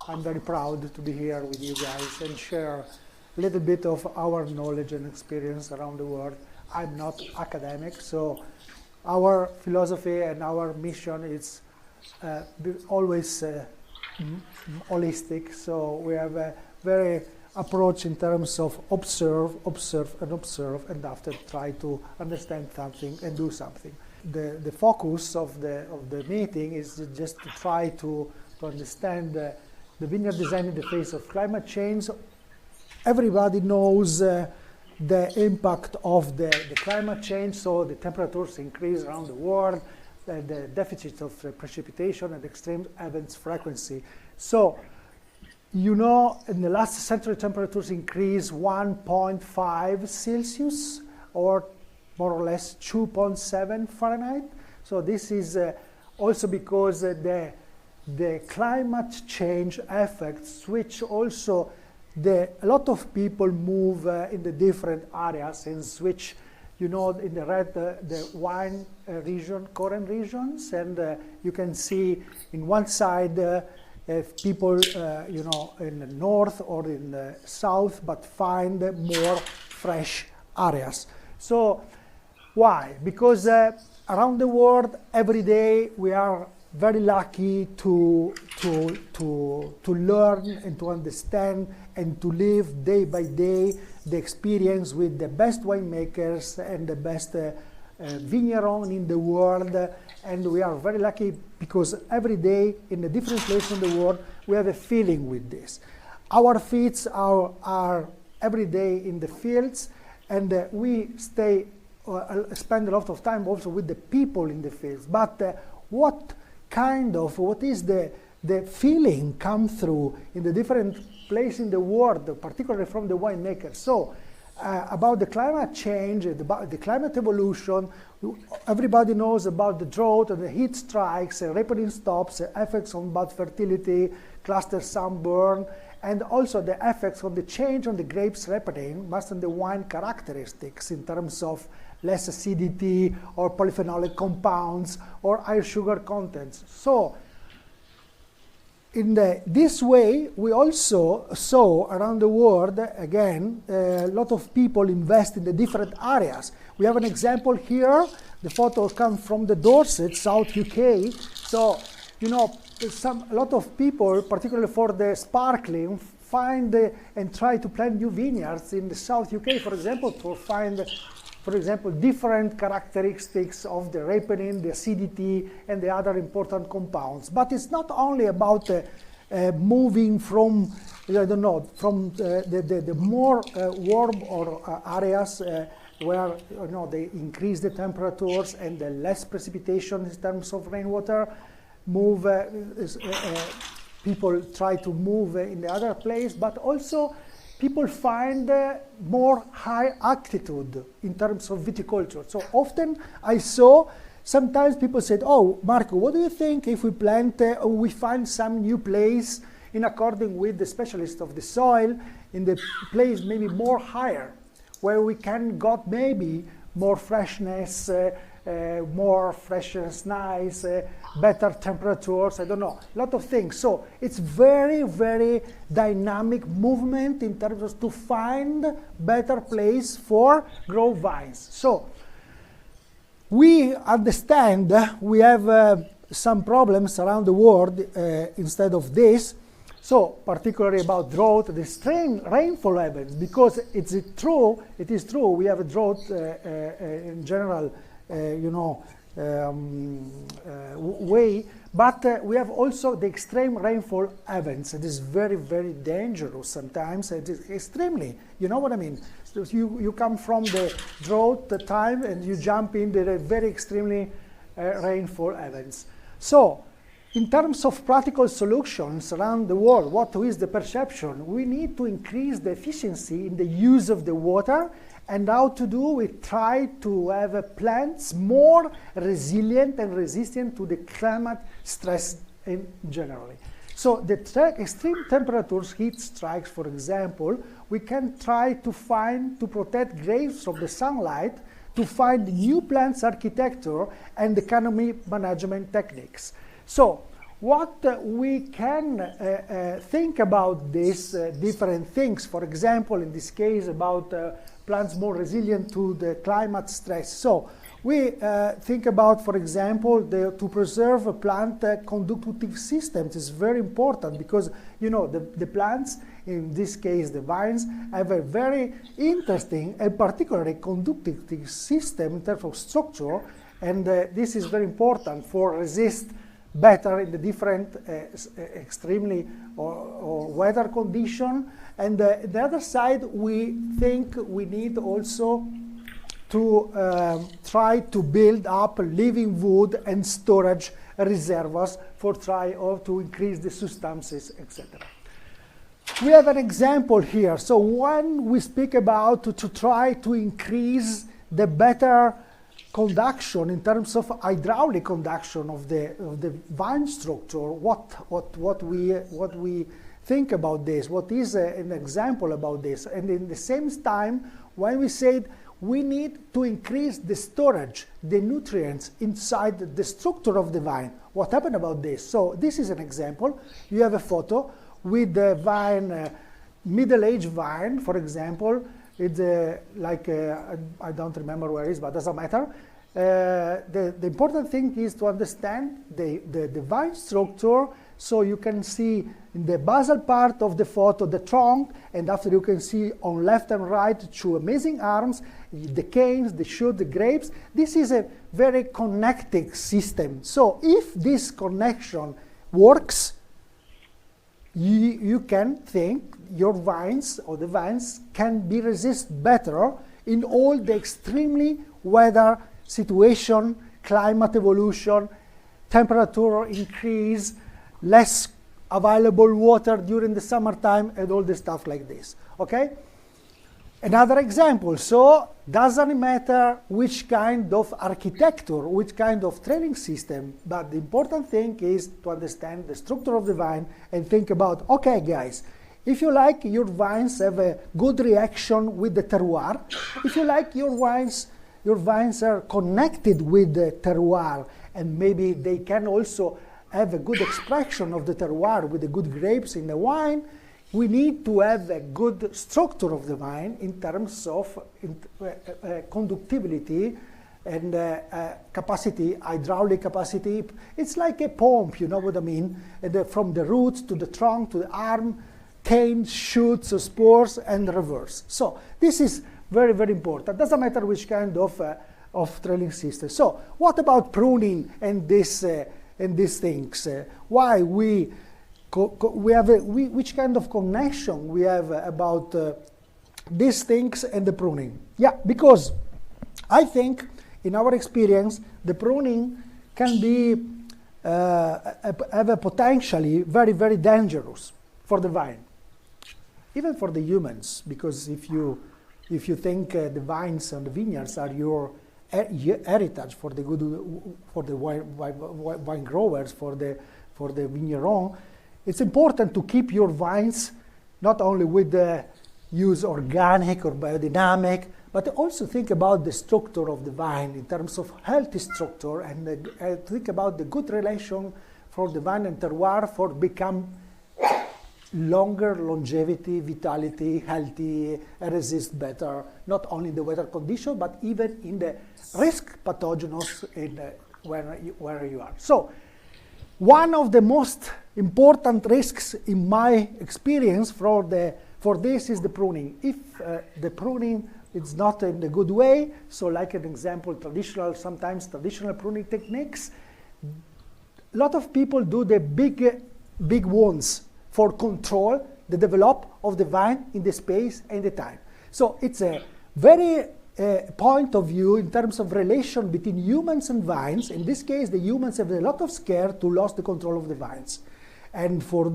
I'm very proud to be here with you guys and share a little bit of our knowledge and experience around the world. I'm not academic, so our philosophy and our mission is always holistic. So we have a very approach in terms of observe, and after try to understand something and do something. The focus of the meeting is just to try to understand the vineyard design in the face of climate change. Everybody knows the impact of the climate change, so the temperatures increase around the world, the deficit of precipitation and extreme events frequency. So, you know, in the last century, temperatures increased 1.5 Celsius, or more or less 2.7 Fahrenheit. So this is also because the climate change effects, which also a lot of people move in the different areas and switch, you know, in the red, the wine region, Korean regions, and you can see in one side if people, you know, in the north or in the south, but find more fresh areas. So why? Because around the world, every day, we are very lucky to learn and to understand and to live day by day the experience with the best winemakers and the best vigneron in the world. And we are very lucky because every day in a different place in the world, we have a feeling with this. Our feet are every day in the fields, and we spend a lot of time also with the people in the fields. But what is the feeling come through in the different places in the world, particularly from the winemakers? So about the climate change, about the climate evolution, everybody knows about the drought and the heat strikes, ripening stops, effects on bud fertility, cluster sunburn, and also the effects on the change on the grapes ripening, most on the wine characteristics in terms of less acidity or polyphenolic compounds or higher sugar contents. So in this way, we also saw around the world, again, a lot of people invest in the different areas. We have an example here. The photo comes from the Dorset, South UK. So, you know, a lot of people, particularly for the sparkling, find and try to plant new vineyards in the South UK, for example, to find, for example, different characteristics of the ripening, the acidity, and the other important compounds. But it's not only about moving from, I don't know, from the more warm or areas where, you know, they increase the temperatures and the less precipitation in terms of rainwater. People try to move in the other place, but also people find more high altitude in terms of viticulture. So often I saw, sometimes people said, oh, Marco, what do you think if we plant, we find some new place in according with the specialist of the soil, in the place maybe more higher, where we can got maybe more freshness, nice, better temperatures, I don't know, a lot of things. So it's very, very dynamic movement in terms of to find better place for grow vines. So we understand we have some problems around the world instead of this. So particularly about drought, the extreme rainfall events, because it is true, we have a drought in general, way, but we have also the extreme rainfall events. It is very, very dangerous sometimes. It is extremely, you know what I mean? So you come from the drought time and you jump into the very extremely rainfall events. So in terms of practical solutions around the world, what is the perception? We need to increase the efficiency in the use of the water. And how to do? We try to have plants more resilient and resistant to the climate stress in generally. So the extreme temperatures, heat strikes, for example, we can try to protect grapes from the sunlight, to find new plants architecture and economy management techniques. So what we can think about these different things. For example, in this case, about plants more resilient to the climate stress. So we think about, for example, to preserve a plant conductive systems is very important, because you know the plants, in this case the vines, have a very interesting and particularly conductive system in terms of structure, and this is very important for resist better in the different extremely or weather condition. And the other side, we think we need also to try to build up living wood and storage reservoirs for try or to increase the substances, etc. We have an example here. So when we speak about to try to increase the better conduction in terms of hydraulic conduction of the vine structure, what we think about this, what is an example about this. And in the same time, when we said we need to increase the storage, the nutrients inside the structure of the vine, what happened about this? So this is an example. You have a photo with the vine, middle-aged vine, for example. It's I don't remember where it is, but doesn't matter. The important thing is to understand the vine structure. So you can see in the basal part of the photo the trunk, and after you can see on left and right two amazing arms, the canes, the shoot, the grapes. This is a very connected system. So if this connection works, you can think your vines or the vines can be resist better in all the extremely weather situation, climate evolution, temperature increase, less available water during the summertime, and all the stuff like this. Okay? Another example. So doesn't matter which kind of architecture, which kind of training system, but the important thing is to understand the structure of the vine and think about, okay guys, if you like your vines have a good reaction with the terroir, if you like your vines are connected with the terroir, and maybe they can also have a good extraction of the terroir with the good grapes in the wine, we need to have a good structure of the vine in terms of conductivity and capacity, hydraulic capacity. It's like a pump, you know what I mean? And from the roots to the trunk to the arm, cane, shoots, spores, and reverse. So this is very, very important. Doesn't matter which kind of trailing system. So what about pruning and these things? Why which kind of connection we have about these things and the pruning? Yeah, because I think in our experience the pruning can be have a potentially very, very dangerous for the vine, even for the humans, because if you think the vines and the vineyards are your heritage for the wine growers, for the vigneron, it's important to keep your vines not only with the use organic or biodynamic, but also think about the structure of the vine in terms of healthy structure, and think about the good relation for the vine and terroir for become longer longevity, vitality, healthy, resist better, not only in the weather condition, but even in the risk pathogens where you are. So one of the most important risks in my experience for this is the pruning. If the pruning is not in a good way, so like an example, sometimes traditional pruning techniques, a lot of people do the big ones for control the develop of the vine in the space and the time. So it's a very point of view in terms of relation between humans and vines. In this case, the humans have a lot of scare to lose the control of the vines. And for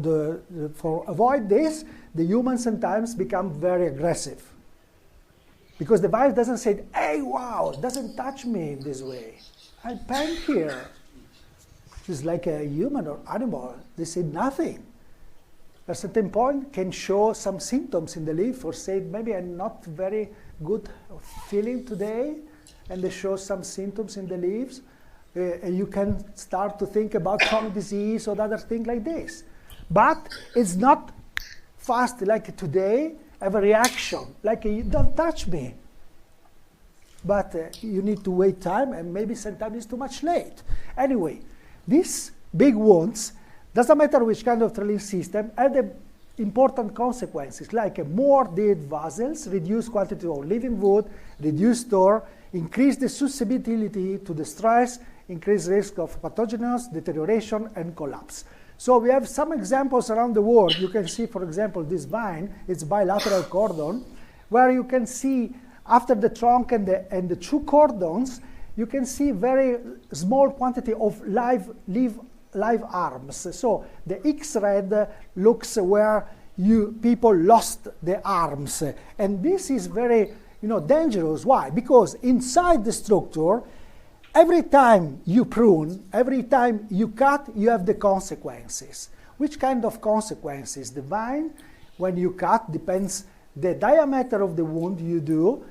avoid this, the humans sometimes become very aggressive. Because the vine doesn't say, hey, wow, doesn't touch me in this way. I plant here. It's like a human or animal. They say nothing. At a certain point can show some symptoms in the leaf, or say maybe I'm not very good feeling today, and they show some symptoms in the leaves, you can start to think about tongue disease or other things like this. But it's not fast like today, have a reaction, like you don't touch me. But you need to wait time, and maybe sometimes it's too much late. Anyway, these big wounds, doesn't matter which kind of trailing system, have the important consequences, like more dead vessels, reduced quantity of living wood, reduced store, increase the susceptibility to the stress, increased risk of pathogens, deterioration, and collapse. So we have some examples around the world. You can see, for example, this vine, it's bilateral cordon, where you can see after the trunk and the two cordons, you can see very small quantity of live arms. So the X-red looks where people lost the arms. And this is very dangerous. Why? Because inside the structure, every time you prune, every time you cut, you have the consequences. Which kind of consequences? The vine, when you cut, depends the diameter of the wound you do.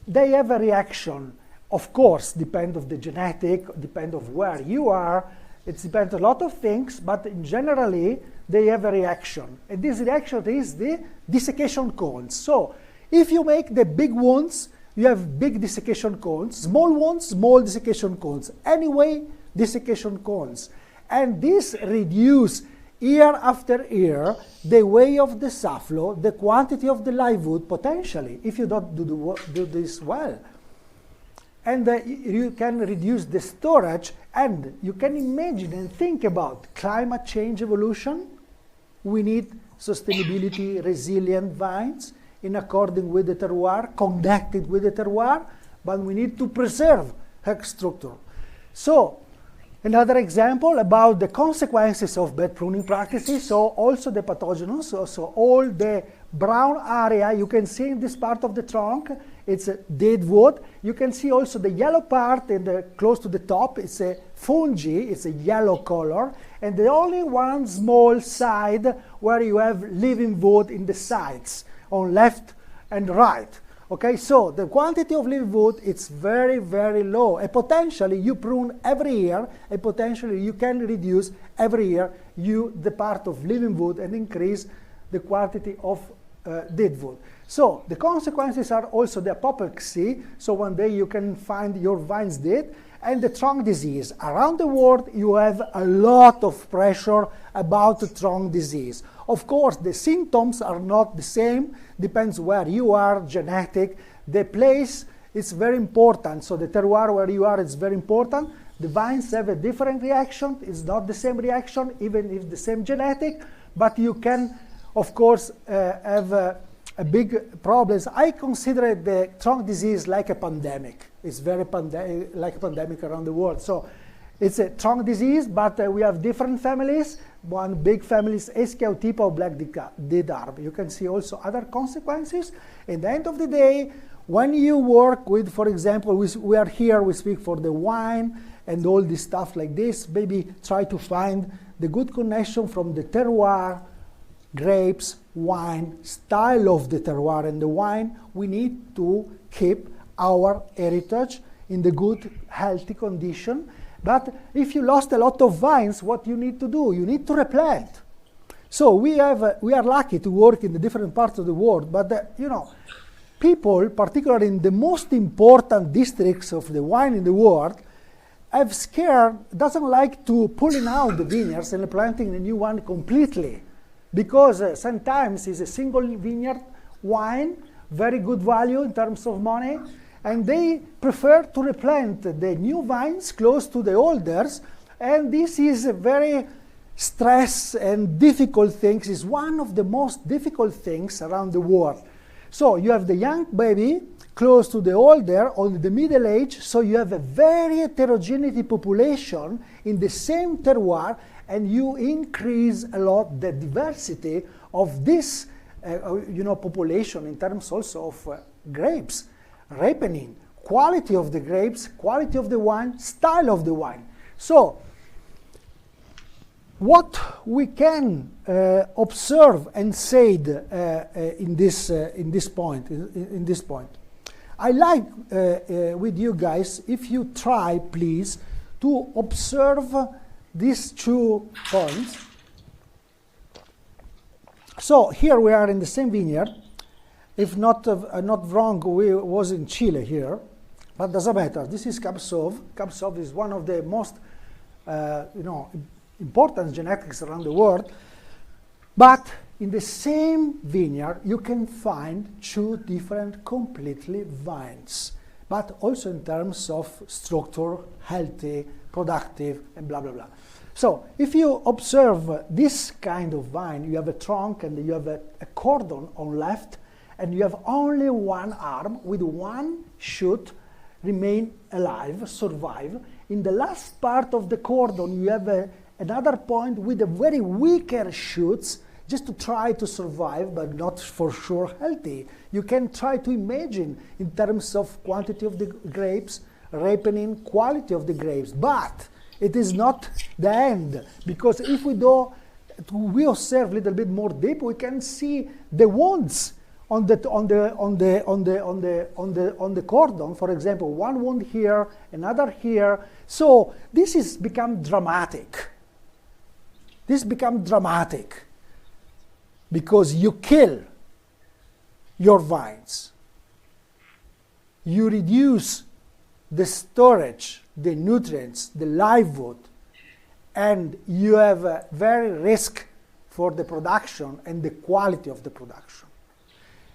They have a reaction. Of course, depend of the genetic, depend of where you are. It depends a lot of things, but generally they have a reaction. And this reaction is the desiccation cones. So if you make the big wounds, you have big desiccation cones. Small wounds, small desiccation cones. Anyway, desiccation cones. And this reduce year after year the weight of the saplo, the quantity of the live wood potentially, if you don't do this well. And you can reduce the storage, and you can imagine and think about climate change evolution. We need sustainability, resilient vines in according with the terroir, connected with the terroir, but we need to preserve her structure. So, another example about the consequences of bad pruning practices, so also the pathogens, so all the brown area you can see in this part of the trunk, it's a dead wood. You can see also the yellow part and close to the top, it's a fungi, it's a yellow color, and the only one small side where you have living wood in the sides, on left and right. Okay, so the quantity of living wood is very, very low. And potentially you prune every year, and potentially you can reduce every year the part of living wood and increase the quantity of dead wood. So the consequences are also the apoplexy. So one day you can find your vines dead, and the trunk disease. Around the world you have a lot of pressure about the trunk disease. Of course, the symptoms are not the same, depends where you are, genetic. The place is very important, so the terroir where you are is very important. The vines have a different reaction, it's not the same reaction, even if the same genetic, but you can, of course, have a big problems. I consider the trunk disease like a pandemic. It's very like a pandemic around the world. So it's a trunk disease, but we have different families. One big family is Eschiotypa or black dead arm. You can see also other consequences. At the end of the day, when you work with, for example, we are here, we speak for the wine and all this stuff like this, maybe try to find the good connection from the terroir, grapes, wine, style of the terroir and the wine. We need to keep our heritage in the good, healthy condition. But if you lost a lot of vines, what you need to do? You need to replant. So we are lucky to work in the different parts of the world, but people, particularly in the most important districts of the wine in the world, doesn't like to pulling out the vineyards and planting a new one completely. Because sometimes it's a single vineyard wine, very good value in terms of money, and they prefer to replant the new vines close to the olders, and this is a very stress and difficult thing. It's one of the most difficult things around the world. So you have the young baby close to the older or the middle age, so you have a very heterogeneity population in the same terroir, and you increase a lot the diversity of this population in terms also of grapes, ripening, quality of the grapes, quality of the wine, style of the wine. So what we can observe and say in this point, I like with you guys, if you try, please, to observe these 2 points. So here we are in the same vineyard. If not wrong, we was in Chile here, but doesn't matter. This is Cab Sauv. Cab Sauv is one of the most important genetics around the world. But in the same vineyard, you can find 2 different completely vines, but also in terms of structure, healthy, productive, and blah, blah, blah. So if you observe this kind of vine, you have a trunk and you have a cordon on left, and you have only 1 arm with 1 shoot remain alive, survive. In the last part of the cordon, you have another point with a very weaker shoots, just to try to survive, but not for sure healthy. You can try to imagine in terms of quantity of the grapes, ripening, quality of the grapes, but it is not the end, because if we observe a little bit more deep, we can see the wounds on the cordon. For example, 1 wound here, another here. So this is become dramatic. This become dramatic because you kill your vines. You reduce the storage, the nutrients, the livelihood, and you have a very risk for the production and the quality of the production.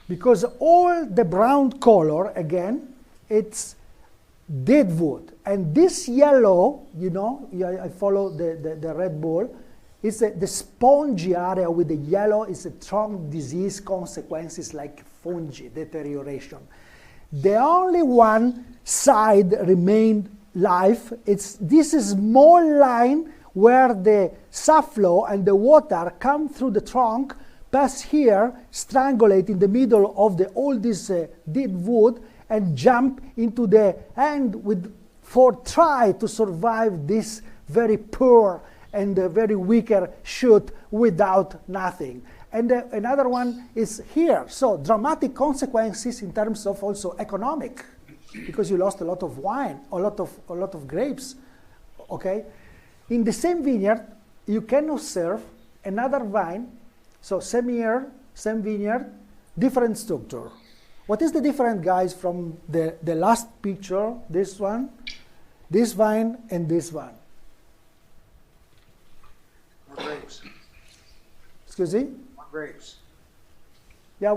Because all the brown color, again, it's dead wood. And this yellow, I follow the red ball, is the spongy area with the yellow is a trunk disease consequences like fungi, deterioration. The only one side remained live. It's this small line where the safflow and the water come through the trunk, pass here, strangulate in the middle of all this dead wood, and jump into the end for try to survive this very poor and very weaker shoot without nothing. And another one is here. So dramatic consequences in terms of also economic, because you lost a lot of wine, a lot of grapes. Okay, in the same vineyard, you can observe another vine. So same year, same vineyard, different structure. What is the difference, guys, from the last picture? This one, this vine, and this one. More grapes. Excuse me? More grapes. Yeah,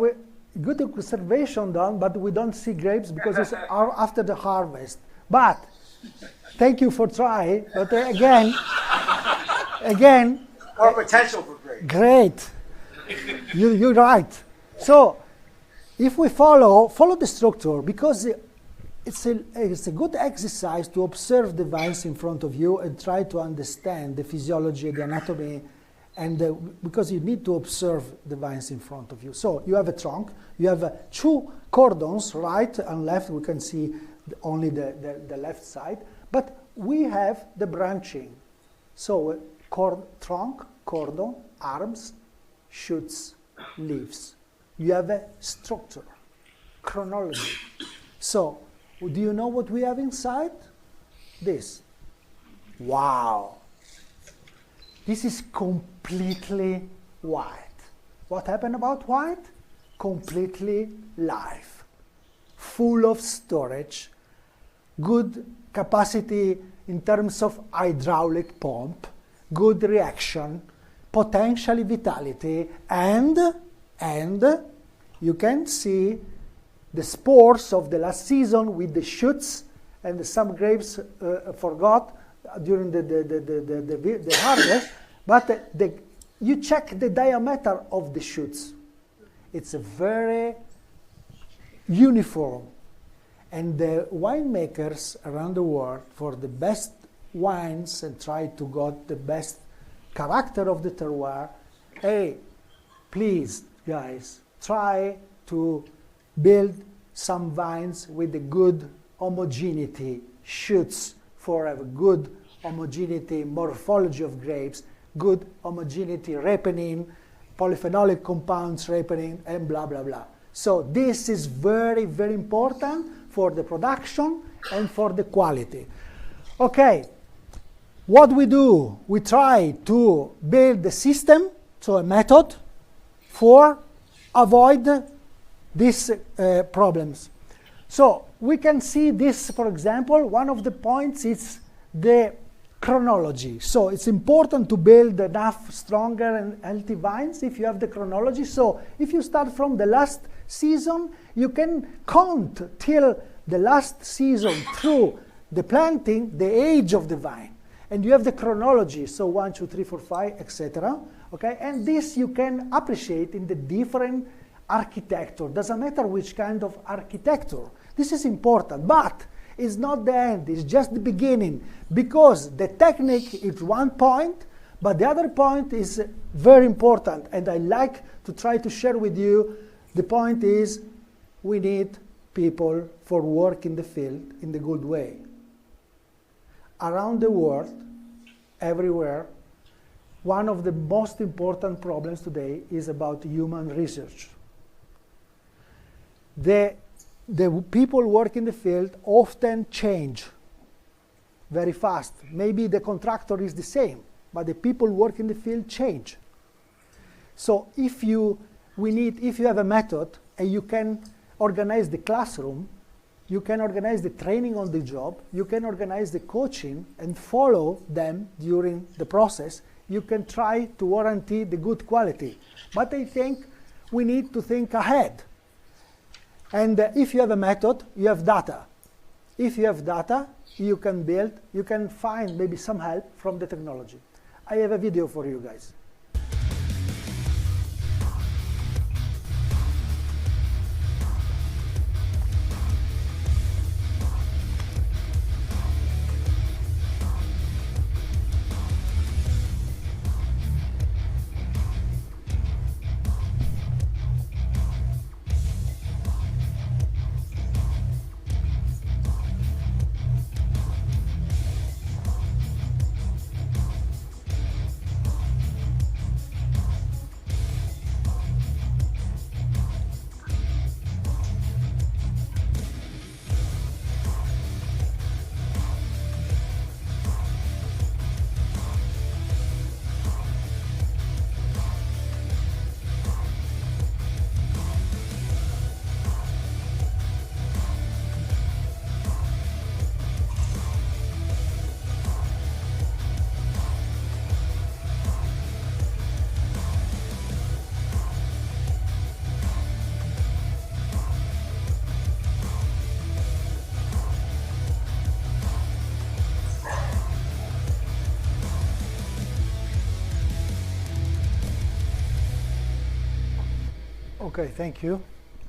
good observation done, but we don't see grapes because it's after the harvest. But thank you for trying. But again. More potential for grapes. Great. You're right. So if we follow the structure, because it's a good exercise to observe the vines in front of you and try to understand the physiology, the anatomy, and because you need to observe the vines in front of you. So you have a trunk, you have 2 cordons, right and left. We can see only the left side, but we have the branching. So trunk, cordon, arms, shoots, leaves. You have a structure, chronology. So, do you know what we have inside? This. Wow. This is completely white. What happened about white? Completely live. Full of storage, good capacity in terms of hydraulic pump, good reaction, potentially vitality, and you can see the spores of the last season with the shoots, and some grapes forgot during the harvest, but you check the diameter of the shoots. It's a very uniform, and the winemakers around the world for the best wines and try to get the best character of the terroir. Hey, please, guys, try to build some vines with a good homogeneity, shoots for a good homogeneity, morphology of grapes, good homogeneity, ripening, polyphenolic compounds ripening, and blah, blah, blah. So this is very, very important for the production and for the quality. Okay, what we do, we try to build a system, so a method, for avoid these problems. So we can see this, for example, one of the points is the chronology. So it's important to build enough stronger and healthy vines if you have the chronology. So if you start from the last season, you can count till the last season through the planting, the age of the vine. And you have the chronology, so 1, 2, 3, 4, 5, etc. Okay? And this you can appreciate in the different architecture. Doesn't matter which kind of architecture. This is important, but it's not the end, it's just the beginning, because the technique is one point, but the other point is very important, and I like to try to share with you. The point is we need people for work in the field in the good way. Around the world, everywhere, one of the most important problems today is about human research. The people work in the field often change very fast. Maybe the contractor is the same, but the people work in the field change. So if you have a method and you can organize the classroom, you can organize the training on the job, you can organize the coaching and follow them during the process, you can try to guarantee the good quality. But I think we need to think ahead. And if you have a method, you have data. If you have data, you can build, you can find maybe some help from the technology. I have a video for you guys. Okay, thank you.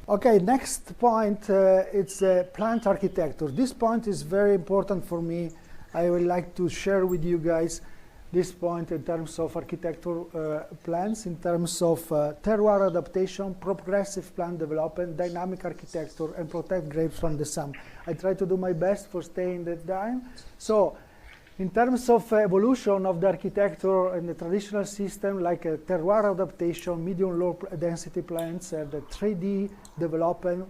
Okay, next point, it's plant architecture. This point is very important for me. I would like to share with you guys this point in terms of architecture plans, in terms of terroir adaptation, progressive plant development, dynamic architecture, and protect grapes from the sun. I try to do my best for staying that time. So, in terms of evolution of the architecture and the traditional system, like terroir adaptation, medium-low density plants, the 3D development,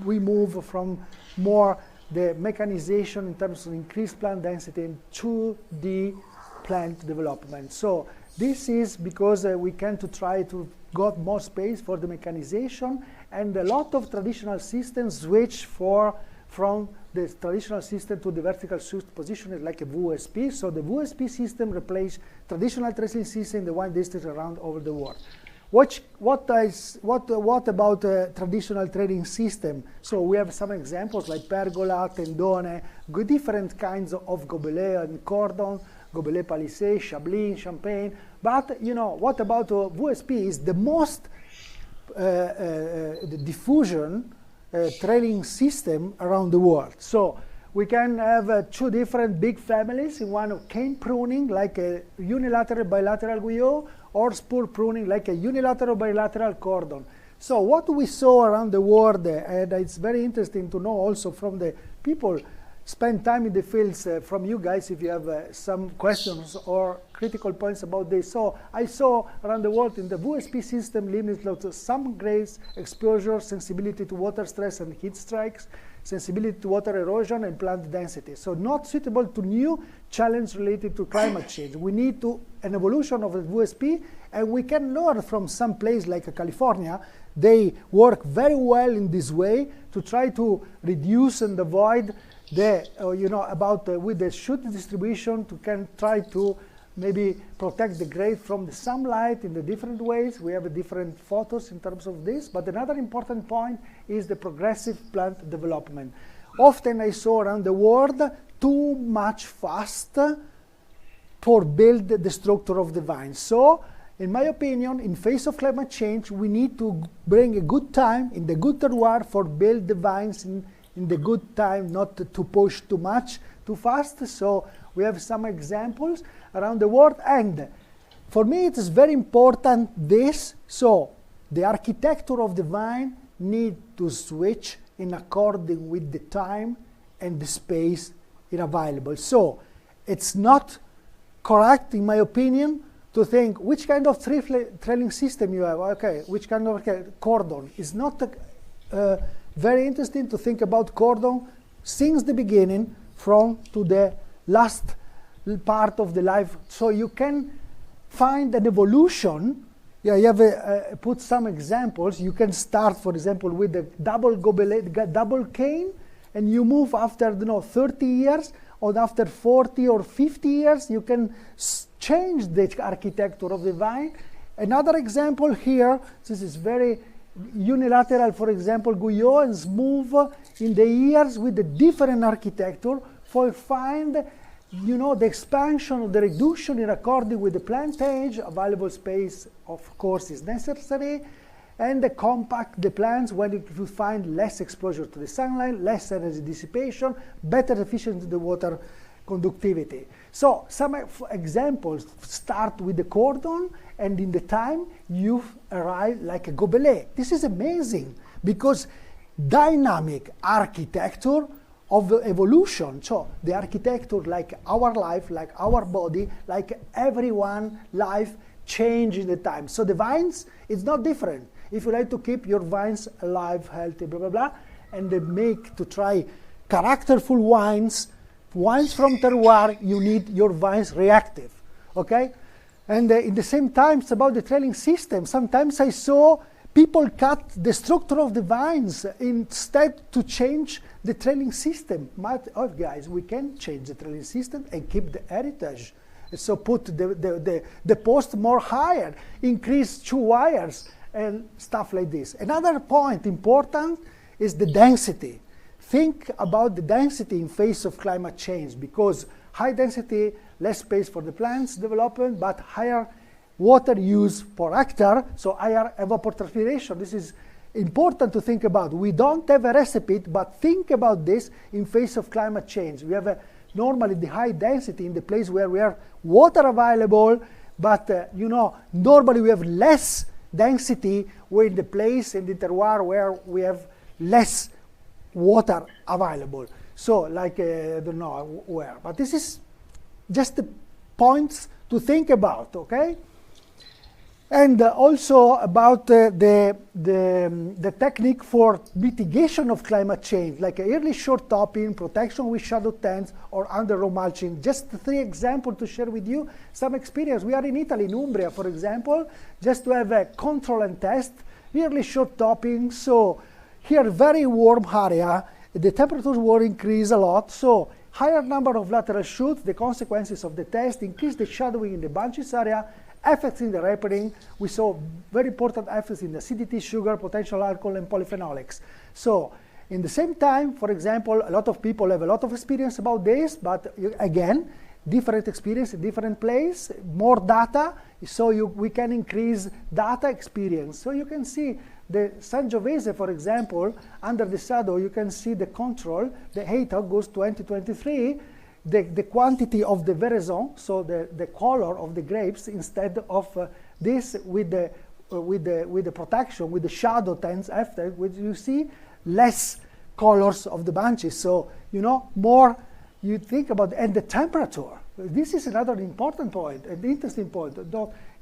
we move from more the mechanization in terms of increased plant density and 2D plant development. So this is because we can to try to got more space for the mechanization, and a lot of traditional systems switch from the traditional system to the vertical shift position like a VSP. So the VSP system replaced traditional tracing system in the wine district around over the world. What about traditional trading system? So we have some examples like pergola, tendone, different kinds of gobelet and cordon, gobelet palissé, chablis, champagne. But you know, what about VSP is the most the diffusion trailing system around the world. So we can have two different big families in one of cane pruning, like a unilateral bilateral guyot, or spur pruning, like a unilateral bilateral cordon. So what we saw around the world, and it's very interesting to know also from the people spend time in the fields, from you guys if you have some questions or critical points about this. So I saw around the world in the VSP system limits to some grades, exposure, sensibility to water stress and heat strikes, sensibility to water erosion, and plant density. So not suitable to new challenges related to climate change. We need an evolution of the VSP, and we can learn from some place like California. They work very well in this way to try to reduce and avoid with the shoot distribution can try to maybe protect the grape from the sunlight in the different ways. We have different photos in terms of this, but another important point is the progressive plant development. Often I saw around the world too much fast for build the structure of the vine. So, in my opinion, in face of climate change, we need to bring a good time in the good terroir for build the vines in the good time, not to push too much, too fast. So we have some examples around the world, and for me it is very important this. So the architecture of the vine need to switch in according with the time and the space available. So it's not correct, in my opinion, to think which kind of trailing system you have. Okay, which kind of cordon. It's not very interesting to think about cordon since the beginning from to the last part of the life. So you can find an evolution. Yeah, you have put some examples. You can start, for example, with the double cane, and you move after 30 years, or after 40 or 50 years, you can change the architecture of the vine. Another example here, this is very unilateral, for example, Guyot and smooth in the years with a different architecture for find the expansion or the reduction in according with the plant age. Available space, of course, is necessary, and the compact the plants when you find less exposure to the sunlight, less energy dissipation, better efficiency of the water conductivity. So some examples start with the cordon, and in the time you arrive like a gobelet. This is amazing because dynamic architecture of the evolution. So the architecture, like our life, like our body, like everyone life change in the time. So the vines, it's not different. If you like to keep your vines alive, healthy, blah, blah, blah, and they make to try characterful wines from terroir, you need your vines reactive, okay? And in the same time, it's about the trailing system. Sometimes I saw people cut the structure of the vines instead to change the trailing system. Guys, we can change the trailing system and keep the heritage. So put the post more higher, increase 2 wires, and stuff like this. Another point important is the density. Think about the density in face of climate change, because high density, less space for the plants development, but higher water use per hectare, so higher evapotranspiration. This is important to think about. We don't have a recipe, but think about this in face of climate change. We have normally the high density in the place where we have water available, but normally we have less density where in the place in the terroir where we have less water available. So like, I don't know where, but this is just the points to think about, okay? And also about the technique for mitigation of climate change, like early short topping, protection with shadow tents, or under row mulching. Just 3 examples to share with you some experience. We are in Italy, in Umbria, for example, just to have a control and test. Early short topping, so here very warm area, the temperatures will increase a lot, so higher number of lateral shoots, the consequences of the test, increase the shadowing in the bunches area, effects in the ripening. We saw very important effects in the acidity, sugar, potential alcohol, and polyphenolics. So in the same time, for example, a lot of people have a lot of experience about this, but again, different experience in different place, more data, so we can increase data experience. So you can see the Sangiovese, for example, under the shadow, you can see the control, the 8 August 2023, the quantity of the veraison, so the color of the grapes, instead of this with the protection, with the shadow tents after, which you see less colors of the bunches. So more you think about, and the temperature. This is another important point, an interesting point.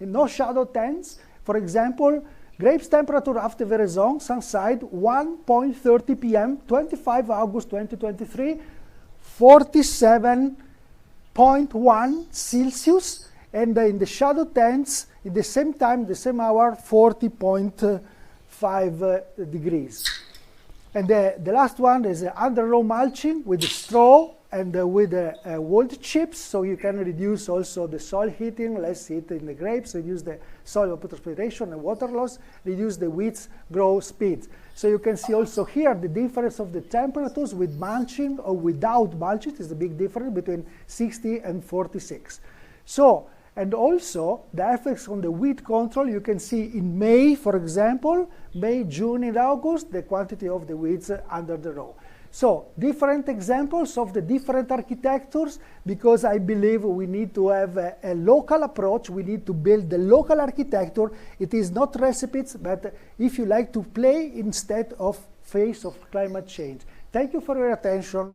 No shadow tents, for example, Grapes temperature after veraison, sunside, 1:30 p.m., 25 August 2023, 47.1 Celsius, and in the shadow tents, in the same time, the same hour, 40.5 degrees. And the last one is under row mulching with straw and with wood chips, so you can reduce also the soil heating, less heat in the grapes, reduce the soil evapotranspiration and water loss, reduce the weeds growth speed. So you can see also here the difference of the temperatures with mulching or without mulching is the big difference between 60 and 46. So, and also the effects on the weed control, you can see in May, for example, May, June, and August, the quantity of the weeds under the row. So, different examples of the different architectures, because I believe we need to have a local approach, we need to build the local architecture. It is not recipes, but if you like to play instead of face of climate change. Thank you for your attention.